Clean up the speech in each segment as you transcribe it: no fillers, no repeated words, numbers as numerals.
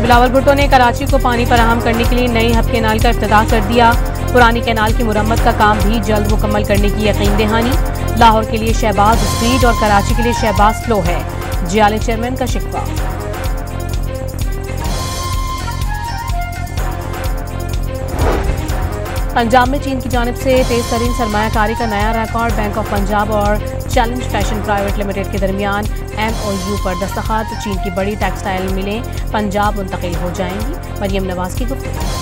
बिलावल भुट्टो ने कराची को पानी फराहम करने के लिए नई हब कैनाल का इफ्तिताह कर दिया। पुरानी कैनाल की मुरम्मत का काम भी जल्द मुकम्मल करने की यकीन दहानी। लाहौर के लिए शहबाज स्पीड और कराची के लिए शहबाज स्लो है, जियाले चेयरमैन का शिकवा। पंजाब में चीन की जानिब से तेज तरीन सरमायाकारी का नया रिकॉर्ड। बैंक ऑफ पंजाब और चैलेंज फैशन प्राइवेट लिमिटेड के दरमियान MOU पर दस्तखत। चीन की बड़ी टेक्सटाइल मिलें पंजाब मुंतकिल हो जाएंगी, मरियम नवाज की गुफ्तगू।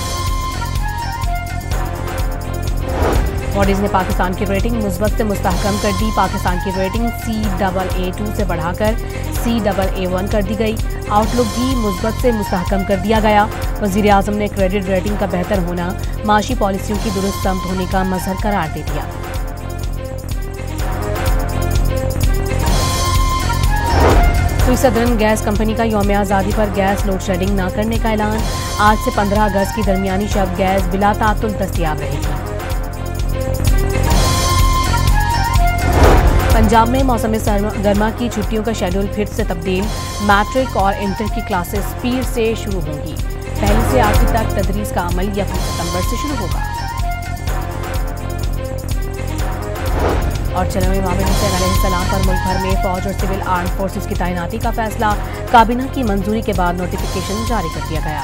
मॉडीज ने पाकिस्तान की रेटिंग मुस्बत से मुस्तहकम कर दी। पाकिस्तान की रेटिंग CAA2 से बढ़ाकर CAA1 कर दी गई। आउटलुक भी मुस्बत से मुस्तहकम कर दिया गया। वज़ीर आज़म ने क्रेडिट रेटिंग का बेहतर होना माशी पॉलिसियों की दुरुस्त समत होने का मजहर करार दे दिया। सुई सदरन गैस कंपनी का यौम आज़ादी पर गैस लोड शेडिंग न करने का ऐलान। आज से 15 अगस्त की दरमियानी शब गैस बिला तातुल दस्तयाब रहेगी। पंजाब में मौसम गर्मा की छुट्टियों का शेड्यूल फिर से तब्दील। मैट्रिक और इंटर की क्लासेस पीर से शुरू होंगी। 1 से 8वीं तक तदरीस का अमल 1 सितंबर से शुरू होगा। और चलम इमाम हुसैन अलैहिस्सलाम पर मुल्क भर में फौज और सिविल आर्म फोर्सेस की तैनाती का फैसला। काबीना की मंजूरी के बाद नोटिफिकेशन जारी कर दिया गया।